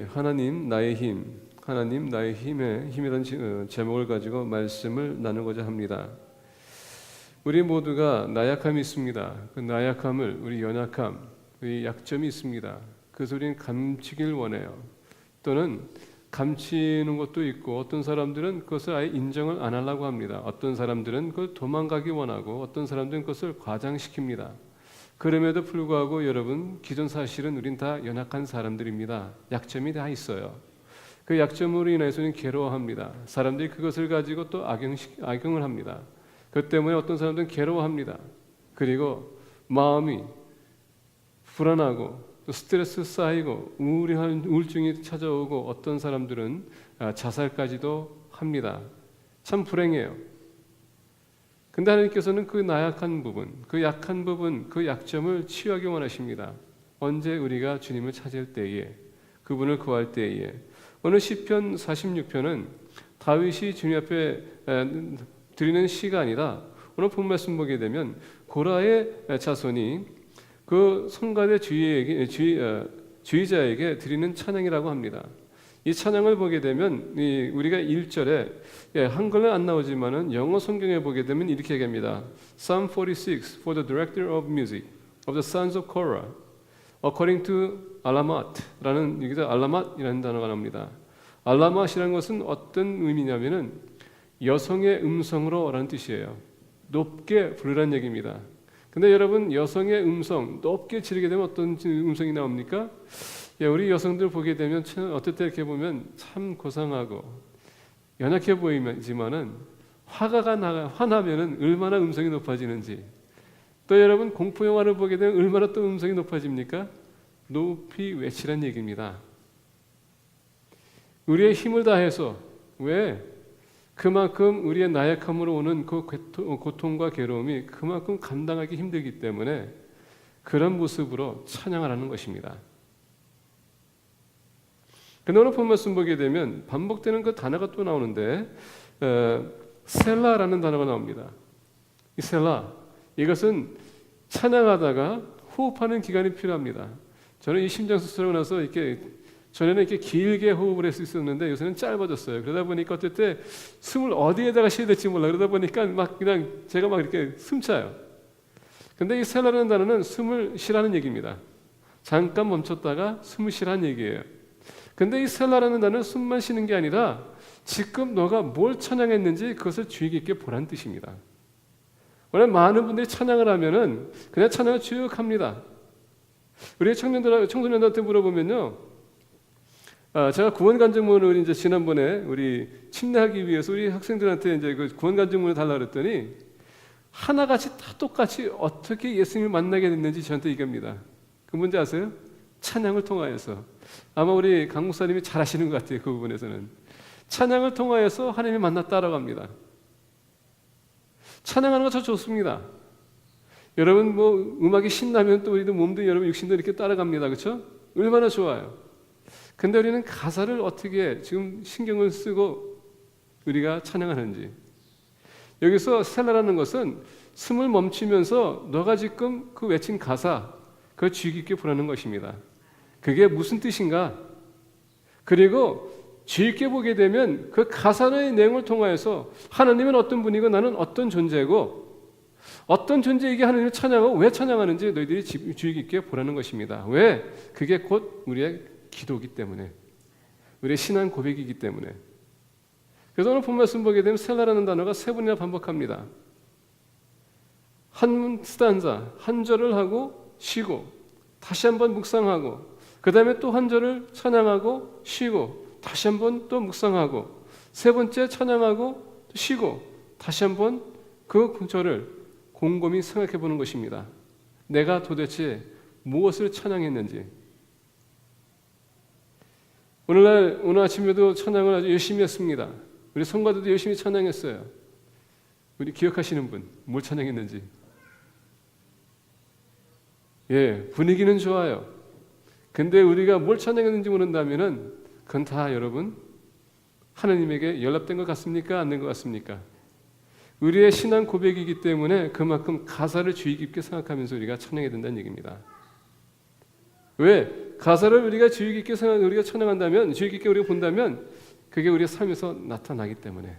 하나님 나의 힘, 하나님 나의 힘이라는 제목을 가지고 말씀을 나누고자 합니다. 우리 모두가 나약함이 있습니다. 그 나약함을, 우리 연약함, 우리 약점이 있습니다. 그래서 우리는 감추길 원해요. 또는 감추는 것도 있고, 어떤 사람들은 그것을 아예 인정을 안 하려고 합니다. 어떤 사람들은 그걸 도망가기 원하고, 어떤 사람들은 그것을 과장시킵니다. 그럼에도 불구하고 여러분, 기존 사실은 우린 다 연약한 사람들입니다. 약점이 다 있어요. 그 약점으로 인해서 우리는 괴로워합니다. 사람들이 그것을 가지고 또 악용을 합니다. 그 때문에 어떤 사람들은 괴로워합니다. 그리고 마음이 불안하고 또 스트레스 쌓이고 우울증이 찾아오고, 어떤 사람들은 자살까지도 합니다. 참 불행해요. 근데 하나님께서는 그 나약한 부분, 그 약한 부분, 그 약점을 치유하기 원하십니다. 언제? 우리가 주님을 찾을 때에, 그분을 구할 때에. 오늘 시편 46편은 다윗이 주님 앞에 드리는 시가 아니라, 오늘 본 말씀 보게 되면 고라의 자손이 그 성가대 주의자에게 드리는 찬양이라고 합니다. 이 찬양을 보게 되면 우리가 1절에 한글은 안 나오지만은 영어 성경에 보게 되면 이렇게 얘기합니다. Psalm 46 for the director of music of the sons of Korah according to Alamat라는, 여기서 알라맛이라는 단어가 나옵니다. 알라맛이라는 것은 어떤 의미냐면은 여성의 음성으로라는 뜻이에요. 높게 부르라는 얘기입니다. 근데 여러분, 여성의 음성 높게 지르게 되면 어떤 음성이 나옵니까? 우리 여성들 보게 되면 어떨 때 이렇게 보면 참 고상하고 연약해 보이지만은 화나면은 얼마나 음성이 높아지는지. 또 여러분, 공포 영화를 보게 되면 얼마나 또 음성이 높아집니까? 높이 외치란 얘기입니다. 우리의 힘을 다해서, 왜? 그만큼 우리의 나약함으로 오는 그 고통과 괴로움이 그만큼 감당하기 힘들기 때문에 그런 모습으로 찬양을 하는 것입니다. 근데 오늘 본 말씀 보게 되면 반복되는 그 단어가 또 나오는데, 셀라라는 단어가 나옵니다. 이 셀라, 이것은 찬양하다가 호흡하는 기간이 필요합니다. 저는 이 심장수술하고 나서 전에는 이렇게 길게 호흡을 할 수 있었는데 요새는 짧아졌어요. 그러다 보니까 어떨 때 숨을 어디에다가 쉬어야 될지 몰라. 그러다 보니까 제가 이렇게 숨차요. 근데 이 셀라라는 단어는 숨을 쉬라는 얘기입니다. 잠깐 멈췄다가 숨을 쉬라는 얘기예요. 근데 이 셀라라는 단어는 숨만 쉬는 게 아니라 지금 너가 뭘 찬양했는지 그것을 주의 깊게 보라는 뜻입니다. 원래 많은 분들이 찬양을 하면은 그냥 찬양을 쭉 합니다. 우리 청소년들한테 물어보면요, 제가 구원간증문을 이제 지난번에 우리 침례하기 위해서 우리 학생들한테 이제 그 구원간증문을 달라 그랬더니 하나같이 다 똑같이 어떻게 예수님을 만나게 됐는지 저한테 얘기합니다. 그 뭔지 아세요? 찬양을 통하여서. 아마 우리 강 목사님이 잘 아시는 것 같아요. 그 부분에서는 찬양을 통하여서 하나님을 만났다라고 합니다. 찬양하는 거 참 좋습니다. 여러분, 뭐 음악이 신나면 또 우리도 몸도, 여러분 육신도 이렇게 따라갑니다. 그렇죠? 얼마나 좋아요. 근데 우리는 가사를 어떻게 지금 신경을 쓰고 우리가 찬양하는지. 여기서 셀라라는 것은 숨을 멈추면서 너가 지금 그 외친 가사, 그걸 주의 깊게 보라는 것입니다. 그게 무슨 뜻인가? 그리고 주의 깊게 보게 되면 그 가사의 내용을 통하여서 하나님은 어떤 분이고 나는 어떤 존재고, 어떤 존재에게 하나님을 찬양하고 왜 찬양하는지 너희들이 주의 깊게 보라는 것입니다. 왜? 그게 곧 우리의 기도이기 때문에, 우리의 신앙 고백이기 때문에. 그래서 오늘 본 말씀 보게 되면 셀라라는 단어가 3번이나 반복합니다. 한 스탄자, 한 절을 하고 쉬고 다시 한번 묵상하고, 그 다음에 또 한 절을 찬양하고 쉬고 다시 한번 또 묵상하고, 3번째 찬양하고 또 쉬고 다시 한번 그 절을 곰곰이 생각해 보는 것입니다. 내가 도대체 무엇을 찬양했는지. 오늘 아침에도 찬양을 아주 열심히 했습니다. 우리 성가대도 열심히 찬양했어요. 우리 기억하시는 분, 뭘 찬양했는지. 분위기는 좋아요. 근데 우리가 뭘 찬양했는지 모른다면은 그건 다 여러분 하나님에게 연락된 것 같습니까? 안 된 것 같습니까? 우리의 신앙 고백이기 때문에 그만큼 가사를 주의 깊게 생각하면서 우리가 찬양해야 된다는 얘기입니다. 왜? 가사를 우리가 주의 깊게 우리가 찬양한다면, 주의 깊게 우리가 본다면 그게 우리의 삶에서 나타나기 때문에.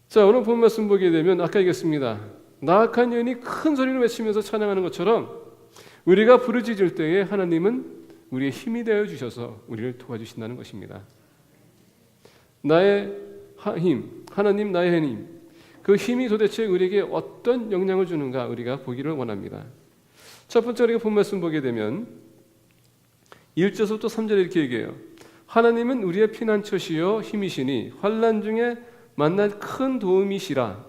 자, 오늘 본 말씀 보게 되면 아까 얘기했습니다. 나악한 여인이 큰 소리를 외치면서 찬양하는 것처럼 우리가 부르짖을 때에 하나님은 우리의 힘이 되어 주셔서 우리를 도와주신다는 것입니다. 나의 힘, 하나님 나의 힘, 그 힘이 도대체 우리에게 어떤 영향을 주는가 우리가 보기를 원합니다. 첫 번째 우리가 본 말씀 보게 되면 1절부터 3절에 이렇게 얘기해요. 하나님은 우리의 피난처시요 힘이시니 환난 중에 만날 큰 도움이시라.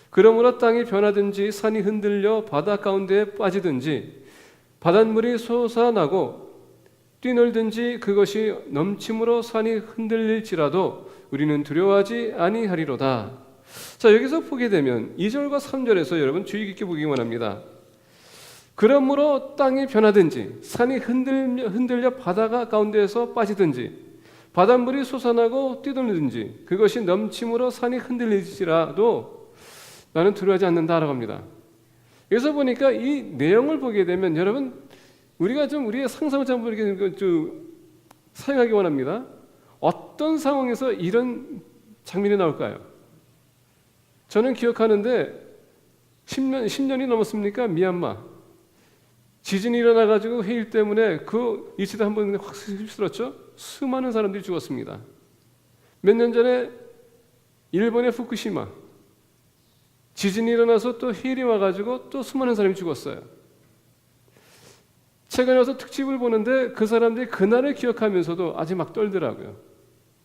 그러므로 땅이 변하든지 산이 흔들려 바다 가운데에 빠지든지 바닷물이 솟아나고 뛰놀든지 그것이 넘침으로 산이 흔들릴지라도 우리는 두려워하지 아니하리로다. 자, 여기서 보게 되면 2절과 3절에서 여러분 주의 깊게 보기 원합니다. 그러므로 땅이 변하든지 산이 흔들려 바다가 가운데에서 빠지든지 바닷물이 솟아나고 뛰놀든지 그것이 넘침으로 산이 흔들릴지라도 나는 두려워하지 않는다라고 합니다. 여기서 보니까 이 내용을 보게 되면 여러분 우리가 좀 우리의 상상을 좀 이렇게 좀 사용하기 원합니다. 어떤 상황에서 이런 장면이 나올까요? 저는 기억하는데 10년이 넘었습니까? 미얀마 지진이 일어나가지고 해일 때문에 그 일치도 한번 확 휩쓸었죠. 수많은 사람들이 죽었습니다. 몇 년 전에 일본의 후쿠시마 지진이 일어나서 또 해일이 와가지고 또 수많은 사람이 죽었어요. 최근에 와서 특집을 보는데 그 사람들이 그날을 기억하면서도 아직 막 떨더라고요.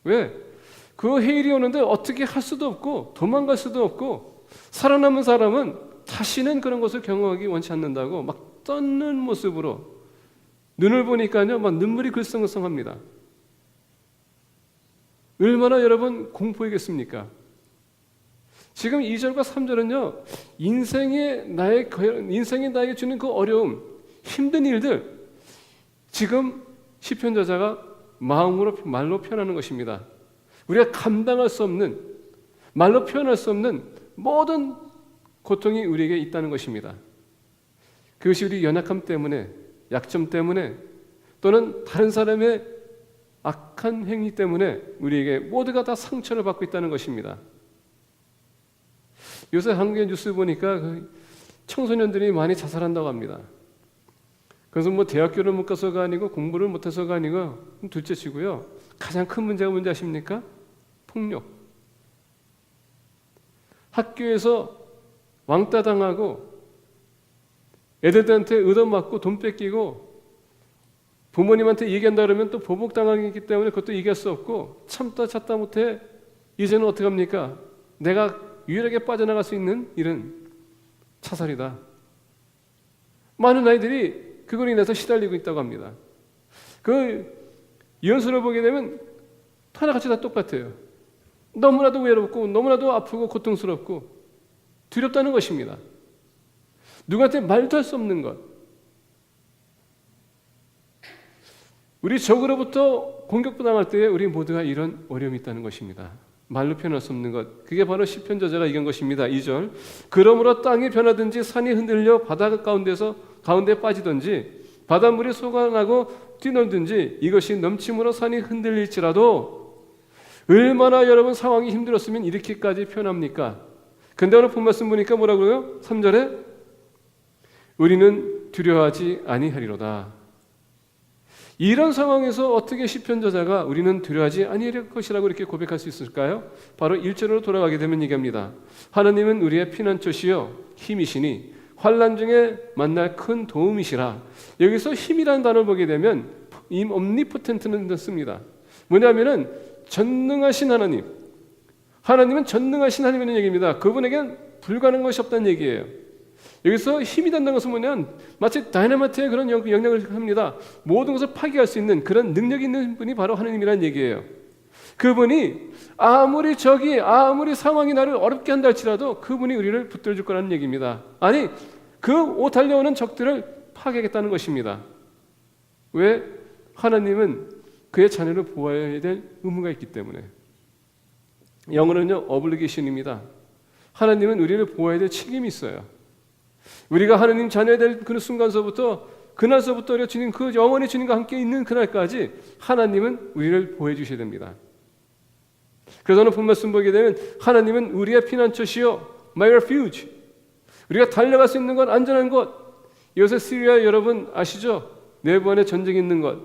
왜? 그 해일이 오는데 어떻게 할 수도 없고 도망갈 수도 없고 살아남은 사람은 다시는 그런 것을 경험하기 원치 않는다고 막 떠는 모습으로 눈을 보니까요 막 눈물이 글썽글썽합니다. 얼마나 여러분 공포이겠습니까? 지금 2절과 3절은요 인생이 나에게 주는 그 어려움, 힘든 일들 지금 시편 저자가 마음으로 말로 표현하는 것입니다. 우리가 감당할 수 없는 말로 표현할 수 없는 모든 고통이 우리에게 있다는 것입니다. 그것이 우리 연약함 때문에 약점 때문에 또는 다른 사람의 악한 행위 때문에 우리에게 모두가 다 상처를 받고 있다는 것입니다. 요새 한국의 뉴스 보니까 청소년들이 많이 자살한다고 합니다. 그래서 뭐 대학교를 못 가서가 아니고 공부를 못해서가 아니고 둘째치고요. 가장 큰 문제가 뭔지 아십니까? 폭력. 학교에서 왕따 당하고 애들한테 얻어맞고 돈 뺏기고 부모님한테 얘기한다 그러면 또 보복당하기 때문에 그것도 얘기할 수 없고 참다 찾다 못해 이제는 어떻게 합니까? 내가 유일하게 빠져나갈 수 있는 일은 자살이다. 많은 아이들이 그걸로 인해서 시달리고 있다고 합니다. 그 연수를 보게 되면 하나같이 다 똑같아요. 너무나도 외롭고 너무나도 아프고 고통스럽고 두렵다는 것입니다. 누구한테 말도 할 수 없는 것. 우리 적으로부터 공격당할 때에 우리 모두가 이런 어려움이 있다는 것입니다. 말로 표현할 수 없는 것. 그게 바로 시편 저자가 얘기한 것입니다. 2절. 그러므로 땅이 변하든지 산이 흔들려 바다 가운데 빠지든지 바닷물이 솟아나고 뛰놀든지 이것이 넘침으로 산이 흔들릴지라도 얼마나 여러분 상황이 힘들었으면 이렇게까지 표현합니까? 근데 오늘 본 말씀 보니까 뭐라고요? 3절에 우리는 두려워하지 아니하리로다. 이런 상황에서 어떻게 시편 저자가 우리는 두려워하지 아니할 것이라고 이렇게 고백할 수 있을까요? 바로 1절로 돌아가게 되면 얘기합니다. 하나님은 우리의 피난처시요 힘이시니 환난 중에 만날 큰 도움이시라. 여기서 힘이라는 단어를 보게 되면 omnipotent는 씁니다. 뭐냐면은 전능하신 하나님. 하나님은 전능하신 하나님이라는 얘기입니다. 그분에겐 불가능한 것이 없다는 얘기예요. 여기서 힘이 된다는 것은 뭐냐면 마치 다이너마이트의 그런 영향을 합니다. 모든 것을 파괴할 수 있는 그런 능력이 있는 분이 바로 하나님이라는 얘기예요. 그분이 아무리 상황이 나를 어렵게 한다 할지라도 그분이 우리를 붙들어줄 거라는 얘기입니다. 아니 그 달려오는 적들을 파괴하겠다는 것입니다. 왜? 하나님은 그의 자녀를 보호해야 될 의무가 있기 때문에. 영어로는요 obligation입니다. 하나님은 우리를 보호해야 될 책임이 있어요. 우리가 하느님 자녀 될 그 순간서부터 그날서부터 우리가 주님 그 영원히 주님과 함께 있는 그날까지 하나님은 우리를 보호해 주셔야 됩니다. 그래서 오늘 본 말씀 보게 되면 하나님은 우리의 피난처시요 My refuge. 우리가 달려갈 수 있는 건 안전한 곳. 요새 시리아 여러분 아시죠? 내부 안에 전쟁이 있는 것.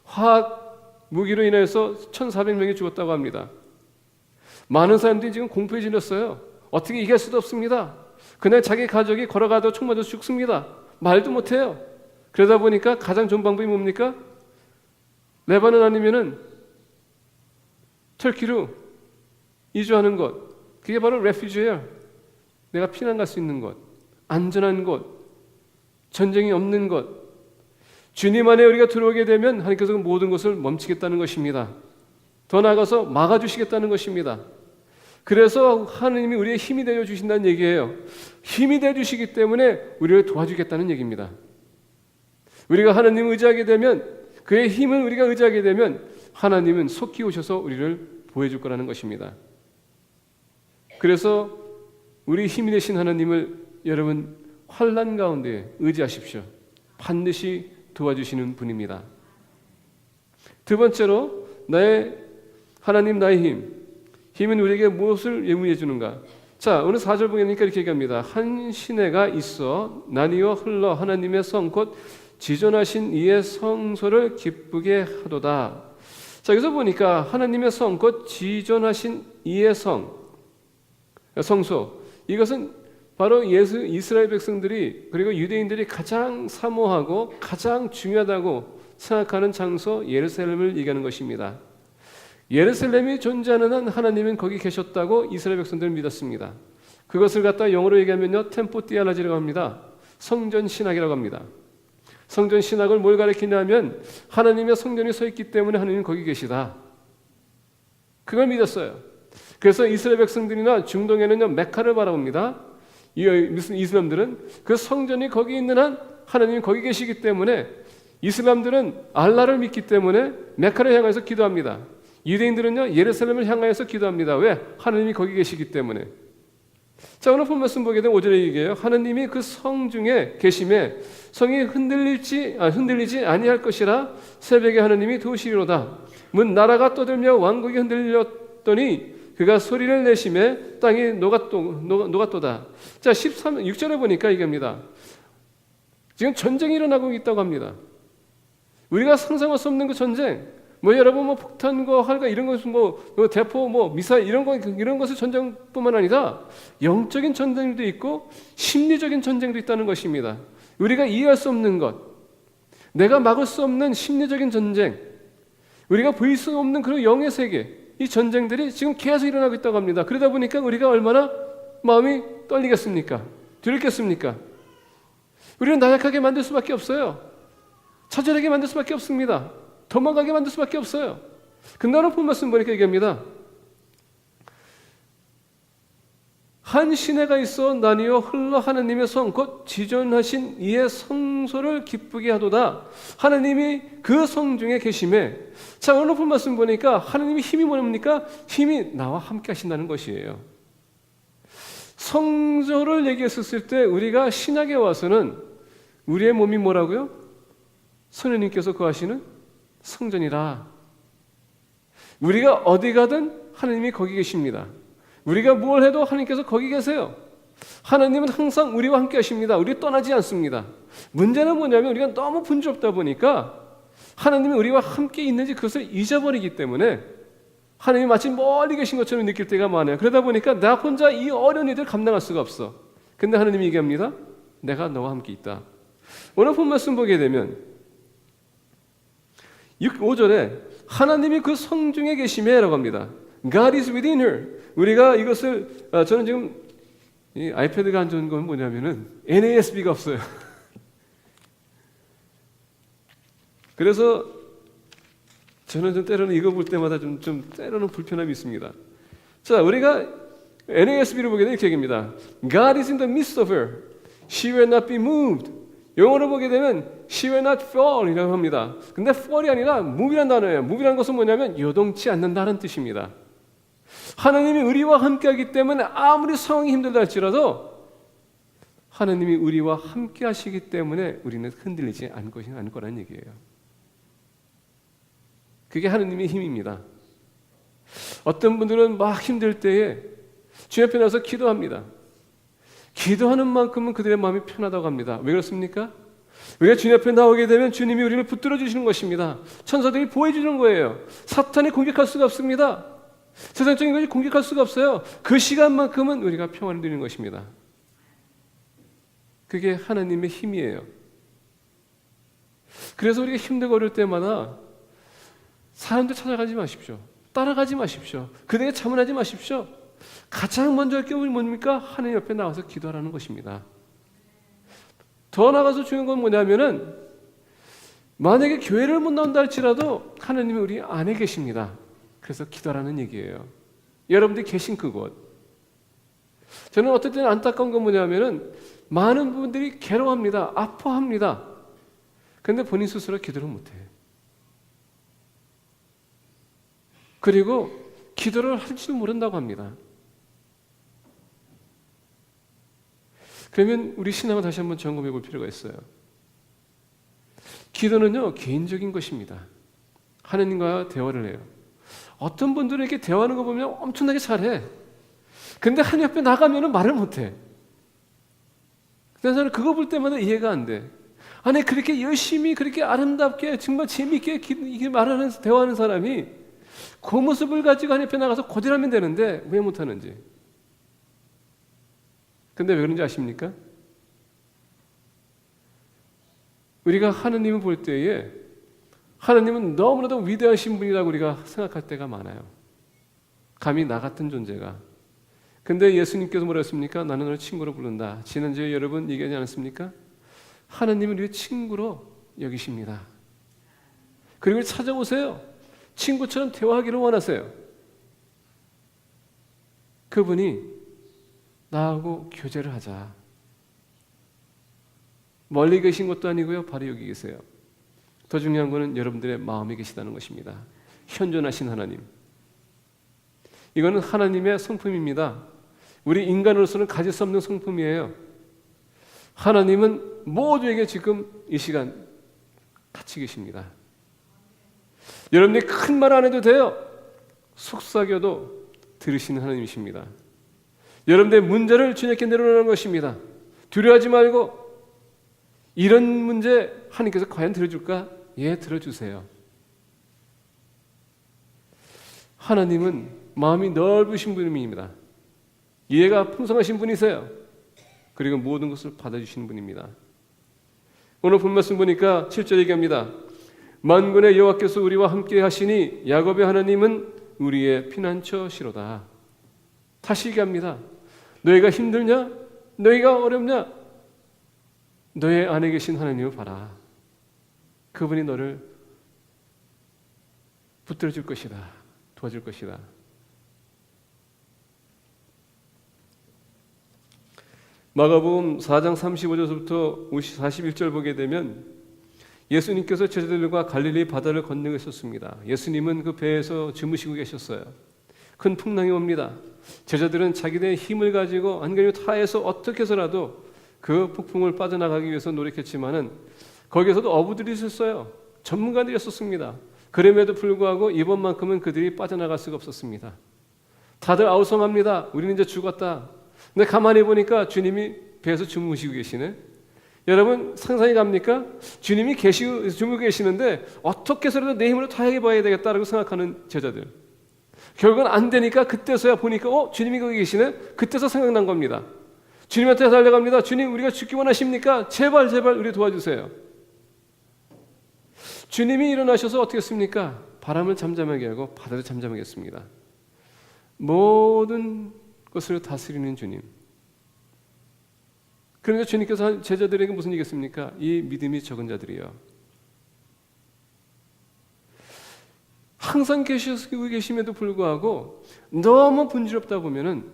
화학 무기로 인해서 1,400명이 죽었다고 합니다. 많은 사람들이 지금 공포에 질렸어요. 어떻게 이길 수도 없습니다. 그날 자기 가족이 걸어가도 총 맞아서 죽습니다. 말도 못해요. 그러다 보니까 가장 좋은 방법이 뭡니까? 레바논 아니면은 터키로 이주하는 것. 그게 바로 레퓨지예요. 내가 피난 갈 수 있는 곳, 안전한 곳, 전쟁이 없는 곳. 주님 안에 우리가 들어오게 되면 하나님께서 모든 것을 멈추겠다는 것입니다. 더 나아가서 막아주시겠다는 것입니다. 그래서 하나님이 우리의 힘이 되어 주신다는 얘기예요. 힘이 되어 주시기 때문에 우리를 도와주겠다는 얘기입니다. 우리가 하나님을 의지하게 되면, 그의 힘을 우리가 의지하게 되면 하나님은 속히 오셔서 우리를 보호해줄 거라는 것입니다. 그래서 우리 힘이 되신 하나님을 여러분 환난 가운데 의지하십시오. 반드시 도와주시는 분입니다. 두 번째로 하나님 나의 힘은 우리에게 무엇을 예문해 주는가? 자, 오늘 4절 보니까 이렇게 얘기합니다. 한 시내가 있어 나뉘어 흘러 하나님의 성 곧 지존하신 이의 성소를 기쁘게 하도다. 자, 여기서 보니까 하나님의 성 곧 지존하신 이의 성소, 이것은 바로 이스라엘 백성들이 그리고 유대인들이 가장 사모하고 가장 중요하다고 생각하는 장소 예루살렘을 얘기하는 것입니다. 예루살렘이 존재하는 한 하나님은 거기 계셨다고 이스라엘 백성들은 믿었습니다. 그것을 갖다 영어로 얘기하면요, 템포 띠알라지라고 합니다. 성전 신학이라고 합니다. 성전 신학을 뭘 가리키냐면 하나님의 성전이 서 있기 때문에 하나님은 거기 계시다. 그걸 믿었어요. 그래서 이스라엘 백성들이나 중동에는요, 메카를 바라봅니다. 이슬람들은 그 성전이 거기 있는 한 하나님이 거기 계시기 때문에, 이슬람들은 알라를 믿기 때문에 메카를 향해서 기도합니다. 유대인들은요, 예루살렘을 향하여서 기도합니다. 왜? 하나님이 거기 계시기 때문에. 자, 오늘 본 말씀 보게 되면 5절에 얘기해요. 하나님이 그 성 중에 계심에 성이 흔들리지 아니할 것이라 새벽에 하나님이 도우시리로다. 문 나라가 떠들며 왕국이 흔들렸더니 그가 소리를 내심에 땅이 녹았도다. 자, 6절에 보니까 얘기합니다. 지금 전쟁이 일어나고 있다고 합니다. 우리가 상상할 수 없는 그 전쟁. 여러분 폭탄과 활과 이런 것은 대포 미사일 이런 것의 전쟁뿐만 아니라 영적인 전쟁도 있고 심리적인 전쟁도 있다는 것입니다. 우리가 이해할 수 없는 것, 내가 막을 수 없는 심리적인 전쟁, 우리가 보일 수 없는 그런 영의 세계, 이 전쟁들이 지금 계속 일어나고 있다고 합니다. 그러다 보니까 우리가 얼마나 마음이 떨리겠습니까? 두렵겠습니까? 우리는 나약하게 만들 수밖에 없어요. 처절하게 만들 수밖에 없습니다. 도망가게 만들 수밖에 없어요. 근데 오늘 본 말씀 보니까 얘기합니다. 한 시내가 있어 나뉘어 흘러 하나님의 성 곧 지존하신 이의 성소를 기쁘게 하도다. 하나님이 그 성 중에 계심에, 자, 오늘 본 말씀 보니까 하나님의 힘이 뭡니까? 힘이 나와 함께 하신다는 것이에요. 성소를 얘기했었을 때 우리가 신약에 와서는 우리의 몸이 뭐라고요? 성령님께서 거하시는 성전이라. 우리가 어디 가든 하나님이 거기 계십니다. 우리가 뭘 해도 하나님께서 거기 계세요. 하나님은 항상 우리와 함께 하십니다. 우리 떠나지 않습니다. 문제는 뭐냐면 우리가 너무 분주롭다 보니까 하나님이 우리와 함께 있는지 그것을 잊어버리기 때문에 하나님이 마치 멀리 계신 것처럼 느낄 때가 많아요. 그러다 보니까 나 혼자 이 어려운 일을 감당할 수가 없어. 근데 하나님이 얘기합니다. 내가 너와 함께 있다. 오늘 본 말씀 보게 되면 5절에 하나님이 그 성중에 계심에 라고 합니다. God is within her. 우리가 이것을 저는 지금 이 아이패드가 안 좋은 건 뭐냐면은 NASB가 없어요. 그래서 저는 좀 때로는 이거 볼 때마다 좀 때로는 불편함이 있습니다. 자, 우리가 NASB를 보게 되면 이렇게 얘기합니다. God is in the midst of her. She will not be moved. 영어로 보게 되면 she will not fall 이라고 합니다. 근데 fall이 아니라 move이라는 단어예요. move이라는 것은 뭐냐면 요동치 않는다는 뜻입니다. 하나님이 우리와 함께하기 때문에 아무리 상황이 힘들다 할지라도 하나님이 우리와 함께 하시기 때문에 우리는 흔들리지 않을 거라는 얘기예요. 그게 하나님의 힘입니다. 어떤 분들은 막 힘들 때에 주님 앞에 나서 기도합니다. 기도하는 만큼은 그들의 마음이 편하다고 합니다. 왜 그렇습니까? 우리가 주님 앞에 나오게 되면 주님이 우리를 붙들어 주시는 것입니다. 천사들이 보호해주는 거예요. 사탄이 공격할 수가 없습니다. 세상적인 것이 공격할 수가 없어요. 그 시간만큼은 우리가 평안을 누리는 것입니다. 그게 하나님의 힘이에요. 그래서 우리가 힘들고 어려울 때마다 사람들 찾아가지 마십시오. 따라가지 마십시오. 그들에게 자문하지 마십시오. 가장 먼저 할 게 뭡니까? 하나님 옆에 나와서 기도하라는 것입니다. 더 나가서 중요한 건 뭐냐면은 만약에 교회를 못 나온다 할지라도 하나님이 우리 안에 계십니다. 그래서 기도하라는 얘기예요. 여러분들이 계신 그곳. 저는 어떨 때는 안타까운 건 뭐냐면은 많은 분들이 괴로워합니다. 아파합니다. 그런데 본인 스스로 기도를 못해. 그리고 기도를 할 줄 모른다고 합니다. 그러면 우리 신앙을 다시 한번 점검해 볼 필요가 있어요. 기도는요, 개인적인 것입니다. 하나님과 대화를 해요. 어떤 분들은 이렇게 대화하는 거 보면 엄청나게 잘해. 근데 하나님 앞에 나가면 말을 못해. 그래서 저는 그거 볼 때마다 이해가 안 돼. 아니, 그렇게 열심히, 그렇게 아름답게, 정말 재밌게 이게 말하는, 대화하는 사람이 그 모습을 가지고 하나님 앞에 나가서 고대하면 되는데 왜 못하는지. 근데 왜 그런지 아십니까? 우리가 하나님을 볼 때에 하나님은 너무나도 위대하신 분이라고 우리가 생각할 때가 많아요. 감히 나 같은 존재가. 근데 예수님께서 뭐라 했습니까? 나는 너를 친구로 부른다. 지난주에 여러분 얘기하지 않았습니까? 하나님은 우리 친구로 여기십니다. 그리고 찾아오세요. 친구처럼 대화하기를 원하세요. 그분이 나하고 교제를 하자. 멀리 계신 것도 아니고요. 바로 여기 계세요. 더 중요한 것은 여러분들의 마음에 계시다는 것입니다. 현존하신 하나님. 이거는 하나님의 성품입니다. 우리 인간으로서는 가질 수 없는 성품이에요. 하나님은 모두에게 지금 이 시간 같이 계십니다. 여러분들이 큰 말 안 해도 돼요. 속삭여도 들으시는 하나님이십니다. 여러분들의 문제를 주님께 내려놓는 것입니다. 두려워하지 말고 이런 문제 하나님께서 과연 들어줄까? 예, 들어주세요. 하나님은 마음이 넓으신 분입니다. 이해가 풍성하신 분이세요. 그리고 모든 것을 받아주시는 분입니다. 오늘 본 말씀 보니까 7절 얘기합니다. 만군의 여호와께서 우리와 함께 하시니 야곱의 하나님은 우리의 피난처시로다. 다시 얘기합니다. 너희가 힘들냐? 너희가 어렵냐? 너의 안에 계신 하나님을 봐라. 그분이 너를 붙들어줄 것이다. 도와줄 것이다. 마가복음 4장 35절부터 41절 보게 되면 예수님께서 제자들과 갈릴리 바다를 건너셨습니다. 예수님은 그 배에서 주무시고 계셨어요. 큰 풍랑이 옵니다. 제자들은 자기들의 힘을 가지고 안간힘을 다해서 어떻게 해서라도 그 폭풍을 빠져나가기 위해서 노력했지만은 거기에서도 어부들이 있었어요. 전문가들이었습니다. 그럼에도 불구하고 이번만큼은 그들이 빠져나갈 수가 없었습니다. 다들 아우성합니다. 우리는 이제 죽었다. 근데 가만히 보니까 주님이 배에서 주무시고 계시네. 여러분 상상이 갑니까? 주님이 주무시고 계시는데 어떻게 해서라도 내 힘으로 다하게 봐야 되겠다라고 생각하는 제자들. 결국은 안 되니까 그때서야 보니까 주님이 거기 계시네. 그때서 생각난 겁니다. 주님한테 달려갑니다. 주님, 우리가 죽기 원하십니까? 제발 우리 도와주세요. 주님이 일어나셔서 어떻게 했습니까? 바람을 잠잠하게 하고 바다를 잠잠하게 했습니다. 모든 것을 다스리는 주님. 그러니까 주님께서 제자들에게 무슨 얘기했습니까? 이 믿음이 적은 자들이요. 항상 계시고 계심에도 불구하고 너무 분주럽다 보면은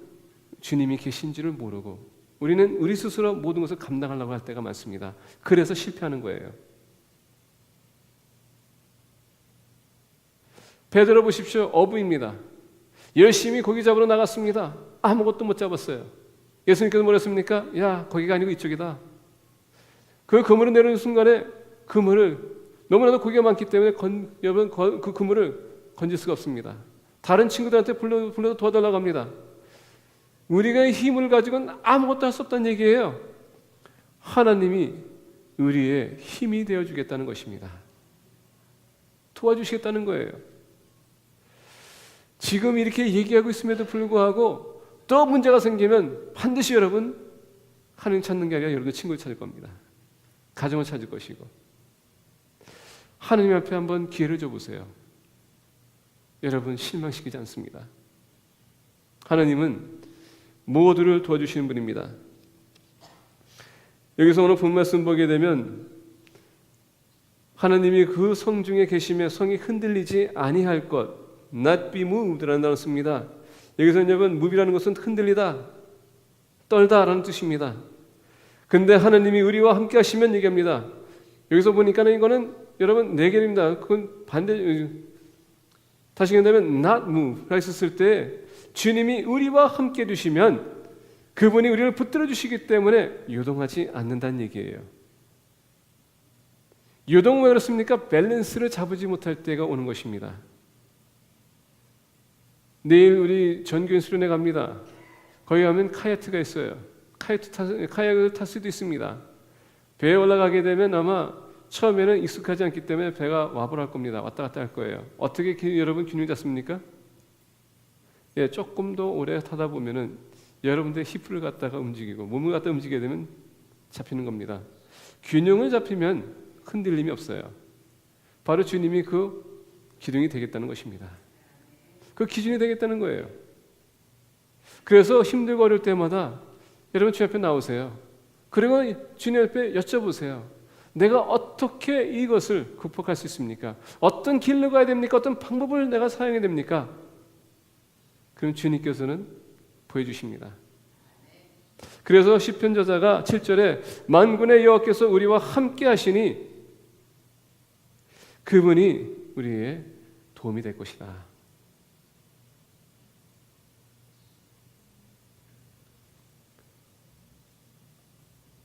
주님이 계신지를 모르고 우리는 우리 스스로 모든 것을 감당하려고 할 때가 많습니다. 그래서 실패하는 거예요. 베드로 보십시오. 어부입니다. 열심히 고기 잡으러 나갔습니다. 아무것도 못 잡았어요. 예수님께서 뭐라 했습니까? 야, 거기가 아니고 이쪽이다. 그 그물을 내리는 순간에 그물을 너무나도 고기가 많기 때문에 여러분 그 그물을 건질 수가 없습니다. 다른 친구들한테 불러서 도와달라고 합니다. 우리가 힘을 가지고는 아무것도 할 수 없다는 얘기예요. 하나님이 우리의 힘이 되어주겠다는 것입니다. 도와주시겠다는 거예요. 지금 이렇게 얘기하고 있음에도 불구하고 또 문제가 생기면 반드시 여러분 하나님 찾는 게 아니라 여러분의 친구를 찾을 겁니다. 가정을 찾을 것이고. 하나님 앞에 한번 기회를 줘보세요. 여러분 실망시키지 않습니다. 하나님은 모두를 도와주시는 분입니다. 여기서 오늘 본 말씀 보게 되면 하나님이 그 성 중에 계시며 성이 흔들리지 아니할 것, not be moved라는 단어를 씁니다. 여기서 여러분 move라는 것은 흔들리다, 떨다라는 뜻입니다. 근데 하나님이 우리와 함께 하시면 얘기합니다. 여기서 보니까는 이거는 여러분 네 개입니다. 그건 반대, 다시 얘기하면 not move라 했었을 때 주님이 우리와 함께 해주시면 그분이 우리를 붙들어 주시기 때문에 요동하지 않는다는 얘기예요. 요동은 왜 그렇습니까? 밸런스를 잡지 못할 때가 오는 것입니다. 내일 우리 전교인 수련회 갑니다. 거기 가면 카야트가 있어요. 카약을 탈 수도 있습니다. 배에 올라가게 되면 아마 처음에는 익숙하지 않기 때문에 배가 와보할 겁니다. 왔다 갔다 할 거예요. 어떻게 여러분 균형 잡습니까? 예, 조금 더 오래 타다 보면은 여러분들의 힙을 갖다가 움직이고 몸을 갖다 움직이게 되면 잡히는 겁니다. 균형을 잡히면 흔들림이 없어요. 바로 주님이 그 기둥이 되겠다는 것입니다. 그 기준이 되겠다는 거예요. 그래서 힘들고 어려울 때마다 여러분 주님 앞에 나오세요. 그리고 주님 앞에 여쭤보세요. 내가 어떻게 이것을 극복할 수 있습니까? 어떤 길로 가야 됩니까? 어떤 방법을 내가 사용해야 됩니까? 그럼 주님께서는 보여주십니다. 그래서 시편 저자가 7절에 만군의 여호와께서 우리와 함께 하시니 그분이 우리의 도움이 될 것이다.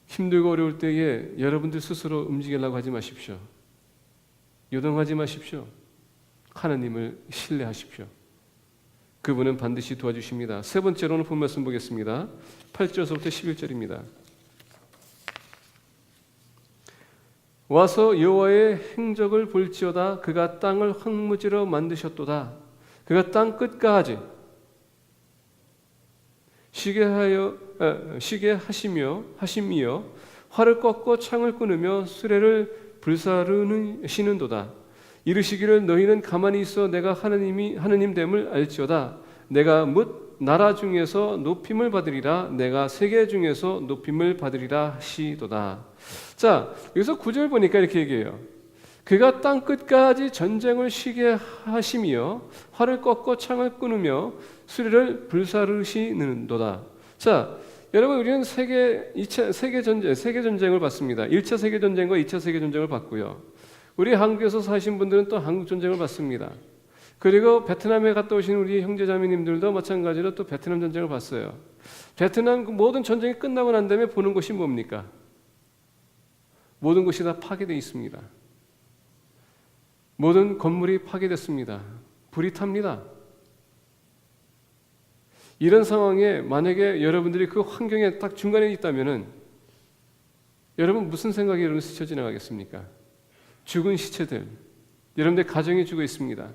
힘들고 어려울 때에 여러분들 스스로 움직이려고 하지 마십시오. 요동하지 마십시오. 하나님을 신뢰하십시오. 그분은 반드시 도와주십니다. 세 번째로는 본 말씀 보겠습니다. 8절서부터 11절입니다. 와서 여호와의 행적을 볼지어다. 그가 땅을 황무지로 만드셨도다. 그가 땅 끝까지 쉬게 하심이여 활을 꺾고 창을 끊으며 수레를 불사르시는도다. 이르시기를 너희는 가만히 있어 내가 하나님 됨을 알지어다. 내가 뭇 나라 중에서 높임을 받으리라. 내가 세계 중에서 높임을 받으리라 하시도다. 자, 여기서 9절 보니까 이렇게 얘기해요. 그가 땅 끝까지 전쟁을 쉬게 하시며 활을 꺾고 창을 끊으며 수레를 불사르시는도다. 자, 여러분 우리는 세계 전쟁을 봤습니다. 1차 세계 전쟁과 2차 세계 전쟁을 봤고요. 우리 한국에서 사신 분들은 또 한국 전쟁을 봤습니다. 그리고 베트남에 갔다 오신 우리 형제자매님들도 마찬가지로 또 베트남 전쟁을 봤어요. 베트남 모든 전쟁이 끝나고 난 다음에 보는 것이 뭡니까? 모든 것이 다 파괴되어 있습니다. 모든 건물이 파괴됐습니다. 불이 탑니다. 이런 상황에 만약에 여러분들이 그 환경에 딱 중간에 있다면은 여러분 무슨 생각이 여러분 스쳐 지나가겠습니까? 죽은 시체들, 여러분들 가정이 죽어 있습니다.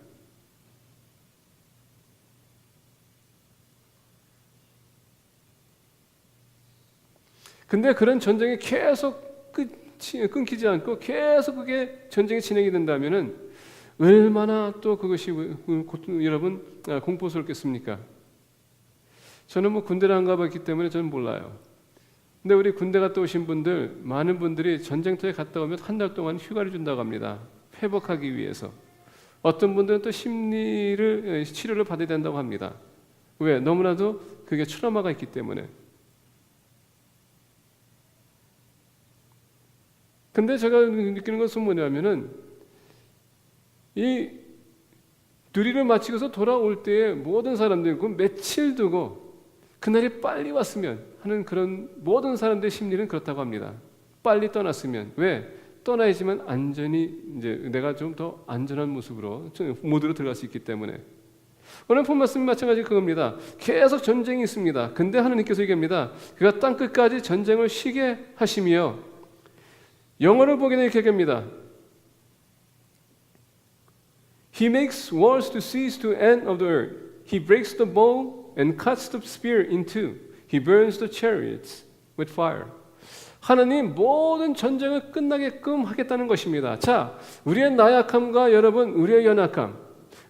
근데 그런 전쟁이 계속 끊기지 않고 계속 그게 전쟁이 진행이 된다면은 얼마나 또 그것이 여러분 공포스럽겠습니까? 저는 뭐 군대를 안 가봤기 때문에 저는 몰라요. 근데 우리 군대 갔다 오신 분들 많은 분들이 전쟁터에 갔다 오면 한 달 동안 휴가를 준다고 합니다. 회복하기 위해서. 어떤 분들은 또 심리를 치료를 받아야 된다고 합니다. 왜? 너무나도 그게 트라우마가 있기 때문에. 근데 제가 느끼는 것은 뭐냐면은 이 누리를 마치고서 돌아올 때에 모든 사람들이 그 며칠 두고 그날이 빨리 왔으면 하는 그런 모든 사람들의 심리는 그렇다고 합니다. 빨리 떠났으면. 왜? 떠나야지만 안전히 이제 내가 좀 더 안전한 모습으로 모드로 들어갈 수 있기 때문에. 오늘 본 말씀이 마찬가지 그겁니다. 계속 전쟁이 있습니다. 근데 하나님께서 얘기합니다. 그가 땅 끝까지 전쟁을 쉬게 하시며, 영어를 보게 되면 이렇게 얘기합니다. He makes wars to cease to end of the earth. He breaks the bow and cuts the spear in two. He burns the chariots with fire. 하나님 모든 전쟁을 끝나게끔 하겠다는 것입니다. 자, 우리의 나약함과 여러분, 우리의 연약함,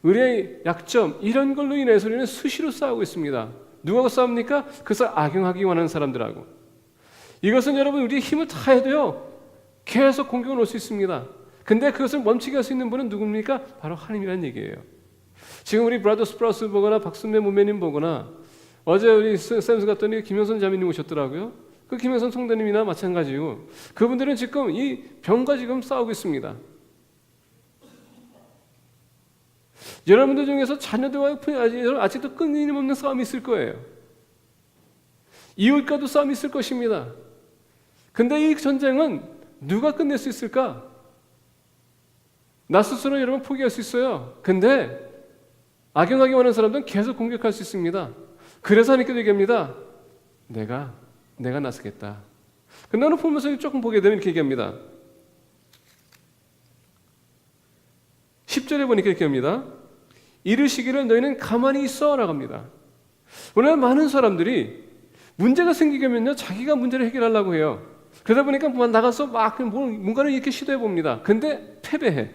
우리의 약점, 이런 걸로 인해서 우리는 수시로 싸우고 있습니다. 누구하고 싸웁니까? 그것을 악용하기 원하는 사람들하고. 이것은 여러분 우리의 힘을 다해도요 계속 공격을 올 수 있습니다. 근데 그것을 멈추게 할 수 있는 분은 누굽니까? 바로 하나님이라는 얘기예요. 지금 우리 브라더 스프라우스 보거나 박순매 무매님 보거나, 어제 우리 샘스 갔더니 김영선 자매님 오셨더라고요. 그 김영선 성도님이나 마찬가지고, 그분들은 지금 이 병과 지금 싸우고 있습니다. 여러분들 중에서 자녀들과 아직도 끊임없는 싸움이 있을 거예요. 이웃과도 싸움이 있을 것입니다. 근데 이 전쟁은 누가 끝낼 수 있을까? 나 스스로 여러분 포기할 수 있어요. 근데 악용하기 원하는 사람들은 계속 공격할 수 있습니다. 그래서 하나님께서 얘기합니다. 내가 나서겠다. 근데 오늘 보면서 조금 보게 되면 이렇게 얘기합니다. 10절에 보니까 이렇게 합니다. 이르시기를 너희는 가만히 있어 라고 합니다. 오늘 많은 사람들이 문제가 생기면요 자기가 문제를 해결하려고 해요. 그러다 보니까 나가서 막 뭔가를 이렇게 시도해 봅니다. 근데 패배해.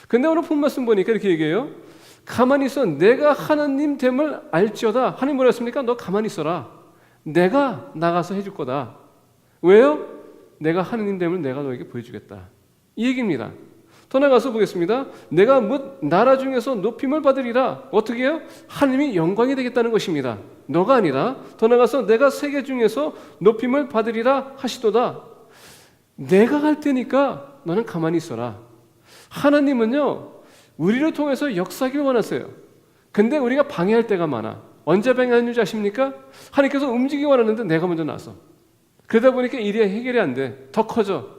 근데 오늘 본 말씀 보니까 이렇게 얘기해요. 가만히 있어. 내가 하나님 됨을 알지어다. 하나님 뭐라 했습니까? 너 가만히 있어라. 내가 나가서 해줄 거다. 왜요? 내가 하나님 됨을 내가 너에게 보여주겠다. 이 얘기입니다. 더 나가서 보겠습니다. 내가 뭇 나라 중에서 높임을 받으리라. 어떻게 해요? 하나님이 영광이 되겠다는 것입니다. 너가 아니라 더 나가서 내가 세계 중에서 높임을 받으리라 하시도다. 내가 할 테니까 너는 가만히 있어라. 하나님은요 우리를 통해서 역사하기를 원하세요. 근데 우리가 방해할 때가 많아. 언제 방해하는지 아십니까? 하나님께서 움직이기 원하는데 내가 먼저 나서. 그러다 보니까 일이 해결이 안 돼. 더 커져.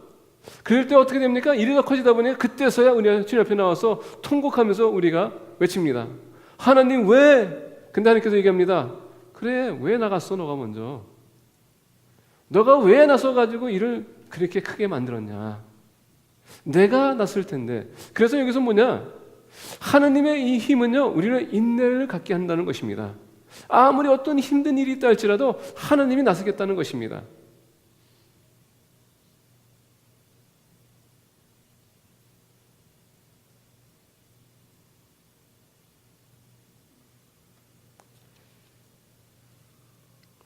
그럴 때 어떻게 됩니까? 일이 더 커지다 보니 그때서야 우리가 주님 앞에 나와서 통곡하면서 우리가 외칩니다. 하나님 왜? 근데 하나님께서 얘기합니다. 그래 왜 나갔어 너가 먼저? 너가 왜 나서가지고 일을 그렇게 크게 만들었냐? 내가 나설 텐데. 그래서 여기서 뭐냐? 하나님의 이 힘은요 우리는 인내를 갖게 한다는 것입니다. 아무리 어떤 힘든 일이 있다 할지라도 하나님이 나서겠다는 것입니다.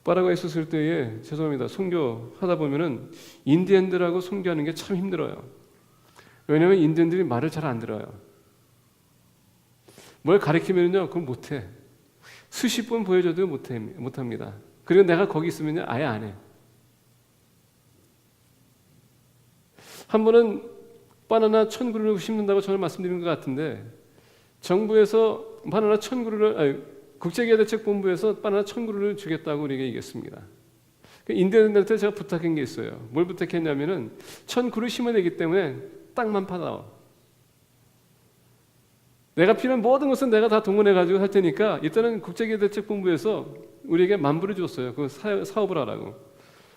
파라과이 있었을 때에 죄송합니다. 선교하다 보면은 인디언들하고 선교하는 게 참 힘들어요. 왜냐하면 인디언들이 말을 잘 안 들어요. 뭘 가르치면요 그걸 못해. 수십 번 보여줘도 못합니다. 그리고 내가 거기 있으면요 아예 안 해. 한 번은 바나나 1000그루를 심는다고 저는 말씀드린 것 같은데, 정부에서 바나나 1000그루를 국제기후대책본부에서 바나나 1000그루를 주겠다고 우리에게 얘기했습니다. 인디언들한테 제가 부탁한 게 있어요. 뭘 부탁했냐면은 1000그루 심어야 되기 때문에 땅만 파다와. 내가 필요한 모든 것은 내가 다 동원해가지고 할 테니까 일단은 국제기후대책본부에서 우리에게 10,000불을 줬어요. 그 사업을 하라고.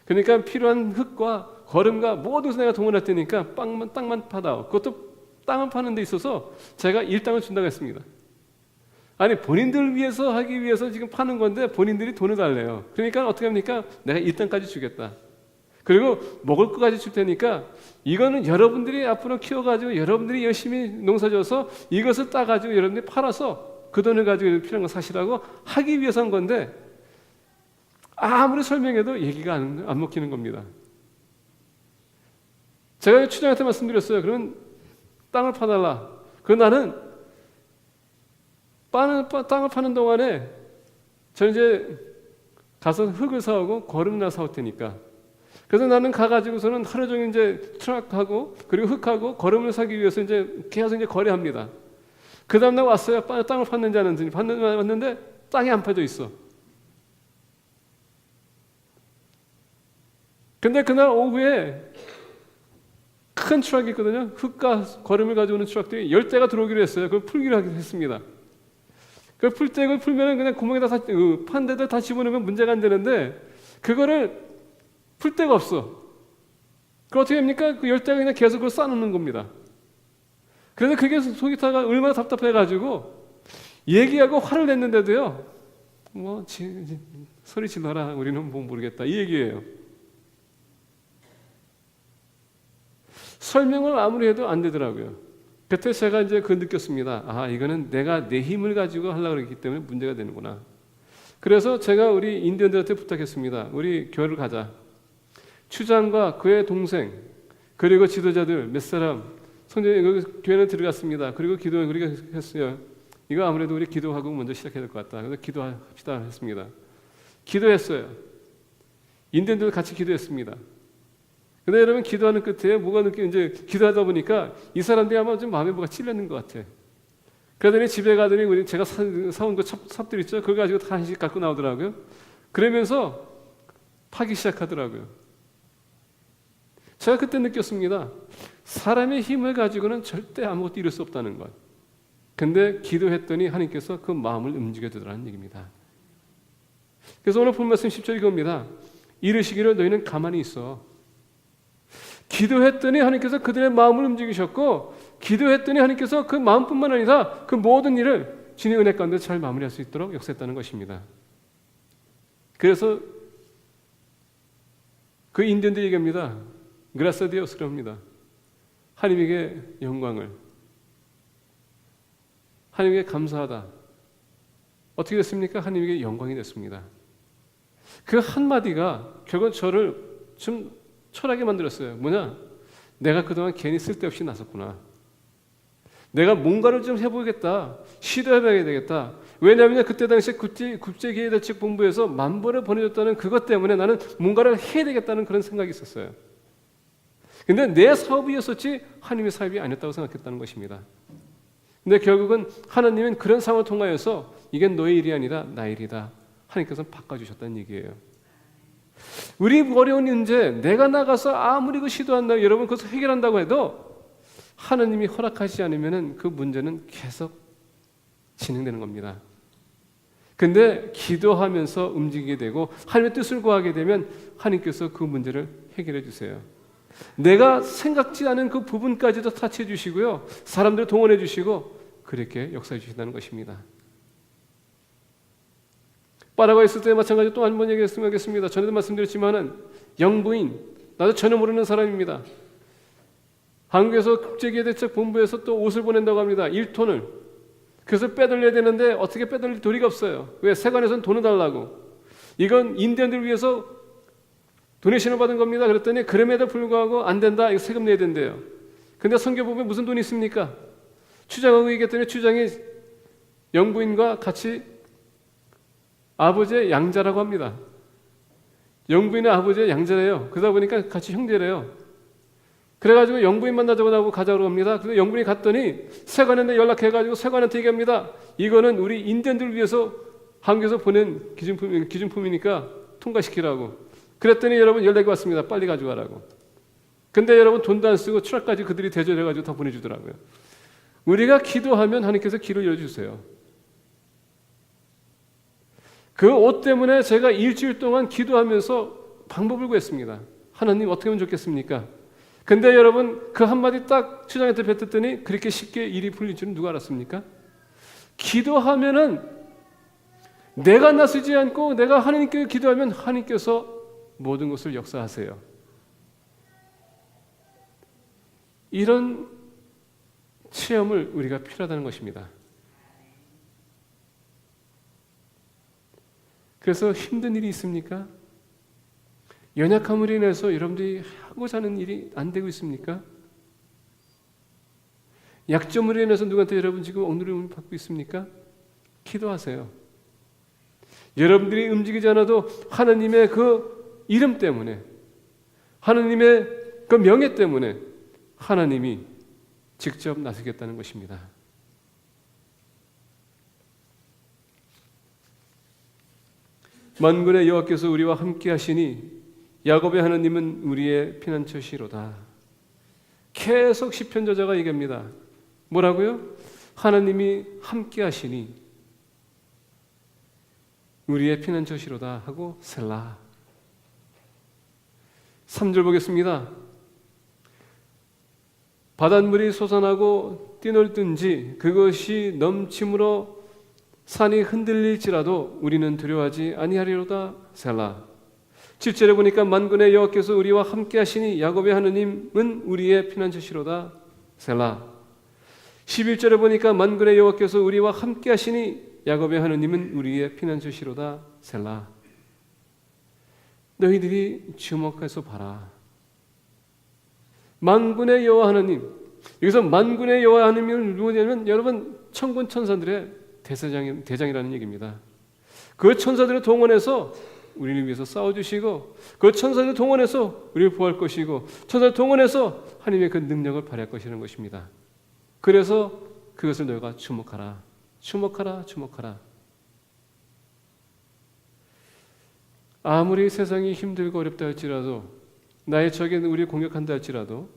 그러니까 필요한 흙과 거름과 모든 것을 내가 동원할 테니까 땅만 파다와. 그것도 땅을 파는 데 있어서 제가 일당을 준다고 했습니다. 아니 본인들 위해서 하기 위해서 지금 파는 건데 본인들이 돈을 달래요. 그러니까 어떻게 합니까? 내가 일당까지 주겠다. 그리고 먹을 거까지 줄 테니까 이거는 여러분들이 앞으로 키워가지고 여러분들이 열심히 농사져서 이것을 따가지고 여러분들이 팔아서 그 돈을 가지고 필요한 거 사시라고 하기 위해서 한 건데, 아무리 설명해도 얘기가 안 먹히는 겁니다. 제가 추장한테 말씀드렸어요. 그러면 땅을 파달라. 그럼 나는 땅을 파는 동안에 저는 이제 가서 흙을 사오고 거름이나 사올 테니까. 그래서 나는 가가지고서는 하루 종일 이제 트럭하고 그리고 흙하고 거름을 사기 위해서 이제 계속 이제 거래합니다. 그 다음날 왔어요. 땅을 팠는지 안 했는지 봤는데 땅이 안 파져 있어. 근데 그날 오후에 큰 트럭이 있거든요. 흙과 거름을 가져오는 트럭들이 10대가 들어오기로 했어요. 그걸 풀기로 했습니다. 그걸 풀 때 그걸 풀면은 그냥 구멍에다 판 데다 다 집어넣으면 문제가 안 되는데 그거를 풀 데가 없어. 그럼 어떻게 합니까? 그 10대가 그냥 계속 그걸 쌓아놓는 겁니다. 그래서 그게 속이 타가 얼마나 답답해가지고 얘기하고 화를 냈는데도요. 뭐 소리 질러라. 우리는 뭐 모르겠다. 이 얘기예요. 설명을 아무리 해도 안 되더라고요. 그때 제가 이제 느꼈습니다. 아, 이거는 내가 내 힘을 가지고 하려고 했기 때문에 문제가 되는구나. 그래서 제가 우리 인디언들한테 부탁했습니다. 우리 교회를 가자. 추장과 그의 동생 그리고 지도자들 몇 사람 성전에 교회는 들어갔습니다. 그리고 기도를 우리가 했어요. 이거 아무래도 우리 기도하고 먼저 시작해야 될 것 같다. 그래서 기도합시다 했습니다. 기도했어요. 인디언들 같이 기도했습니다. 근데 여러분 기도하는 끝에 뭐가 이제 기도하다 보니까 이 사람들이 아마 좀 마음에 뭐가 찔렸는 것 같아. 그러더니 집에 가더니 우리 제가 사온 거 삽들 있죠? 그거 가지고 다 하나씩 갖고 나오더라고요. 그러면서 파기 시작하더라고요. 제가 그때 느꼈습니다. 사람의 힘을 가지고는 절대 아무것도 이룰 수 없다는 것. 근데 기도했더니 하나님께서 그 마음을 움직여주더라는 얘기입니다. 그래서 오늘 본 말씀 10절 이겁니다. 이르시기를 너희는 가만히 있어. 기도했더니 하나님께서 그들의 마음을 움직이셨고 기도했더니 하나님께서 그 마음뿐만 아니라 그 모든 일을 주님의 은혜 가운데 잘 마무리할 수 있도록 역사했다는 것입니다. 그래서 그 인디언들 얘기합니다. 그라사디오스라고 합니다. 하나님에게 영광을, 하나님에게 감사하다. 어떻게 됐습니까? 하나님에게 영광이 됐습니다. 그 한마디가 결국 저를 좀 철하게 만들었어요. 뭐냐? 내가 그동안 괜히 쓸데없이 나섰구나. 내가 뭔가를 좀 해보겠다. 시도해봐야 되겠다. 왜냐하면 그때 당시에 국제기회대책 본부에서 만번을 보내줬다는 그것 때문에 나는 뭔가를 해야 되겠다는 그런 생각이 있었어요. 근데 내 사업이었었지 하나님의 사업이 아니었다고 생각했다는 것입니다. 근데 결국은 하나님은 그런 상황을 통하여서 이게 너의 일이 아니라 나의 일이다. 하나님께서 바꿔주셨다는 얘기예요. 우리 어려운 문제 내가 나가서 아무리 그 시도한다고 여러분 그것을 해결한다고 해도 하나님이 허락하지 않으면 그 문제는 계속 진행되는 겁니다. 근데 기도하면서 움직이게 되고 하나님의 뜻을 구하게 되면 하나님께서 그 문제를 해결해 주세요. 내가 생각지 않은 그 부분까지도 타치해 주시고요. 사람들을 동원해 주시고 그렇게 역사해 주신다는 것입니다. 파라과이 있을 때 마찬가지로 또 한 번 얘기했습니다. 전에도 말씀드렸지만은 영부인, 나도 전혀 모르는 사람입니다. 한국에서 국제기회대책 본부에서 또 옷을 보낸다고 합니다. 1톤을. 그래서 빼돌려야 되는데 어떻게 빼돌릴 도리가 없어요. 왜? 세관에서는 돈을 달라고. 이건 인디언들을 위해서 도네이션을 받은 겁니다. 그랬더니 그럼에도 불구하고 안 된다. 이거 세금 내야 된대요. 근데 선교 보면 무슨 돈이 있습니까? 추장하고 얘기했더니 추장이 영부인과 같이 아버지의 양자라고 합니다. 영부인의 아버지의 양자래요. 그러다 보니까 같이 형제래요. 그래가지고 영부인 만나자고 가자고 합니다. 그래서 영부인이 갔더니 세관한테 연락해가지고 세관한테 얘기합니다. 이거는 우리 인디언들을 위해서 한국에서 보낸 기준품이니까 통과시키라고. 그랬더니 여러분 연락이 왔습니다. 빨리 가져가라고. 근데 여러분 돈도 안 쓰고 트럭까지 그들이 대절해가지고 다 보내주더라고요. 우리가 기도하면 하나님께서 길을 열어주세요. 그 옷 때문에 제가 일주일 동안 기도하면서 방법을 구했습니다. 하나님 어떻게 하면 좋겠습니까? 근데 여러분 그 한마디 딱 추장한테 뱉었더니 그렇게 쉽게 일이 풀릴 줄은 누가 알았습니까? 기도하면은 내가 나서지 않고 내가 하나님께 기도하면 하나님께서 모든 것을 역사하세요. 이런 체험을 우리가 필요하다는 것입니다. 그래서 힘든 일이 있습니까? 연약함으로 인해서 여러분들이 하고자 하는 일이 안 되고 있습니까? 약점으로 인해서 누구한테 여러분 지금 억누름을 받고 있습니까? 기도하세요. 여러분들이 움직이지 않아도 하나님의 그 이름 때문에, 하나님의 그 명예 때문에 하나님이 직접 나서겠다는 것입니다. 만군의 여호와께서 우리와 함께 하시니 야곱의 하나님은 우리의 피난처시로다. 계속 시편 저자가 얘기합니다. 뭐라고요? 하나님이 함께 하시니 우리의 피난처시로다 하고 셀라. 3절 보겠습니다. 바닷물이 솟아나고 뛰놀든지 그것이 넘침으로 산이 흔들릴지라도 우리는 두려워하지 아니하리로다. 셀라. 7절에 보니까 만군의 여호와께서 우리와 함께 하시니 야곱의 하나님은 우리의 피난처시로다. 셀라. 11절에 보니까 만군의 여호와께서 우리와 함께 하시니 야곱의 하나님은 우리의 피난처시로다. 셀라. 너희들이 주목해서 봐라. 만군의 여호와 하나님. 여기서 만군의 여호와 하나님은 누구냐면 여러분 천군 천사들의 대장이라는 얘기입니다. 그 천사들을 동원해서 우리를 위해서 싸워주시고 그 천사들을 동원해서 우리를 보호할 것이고 천사들을 동원해서 하나님의 그 능력을 발휘할 것이라는 것입니다. 그래서 그것을 너희가 주목하라. 주목하라. 주목하라. 아무리 세상이 힘들고 어렵다 할지라도 나의 적이 우리를 공격한다 할지라도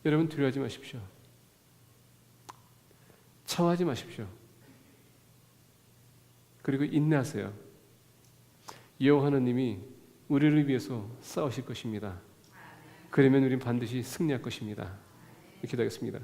여러분 두려워하지 마십시오. 차워하지 마십시오. 그리고 인내하세요. 여호와 하나님이 우리를 위해서 싸우실 것입니다. 그러면 우리는 반드시 승리할 것입니다. 기도하겠습니다.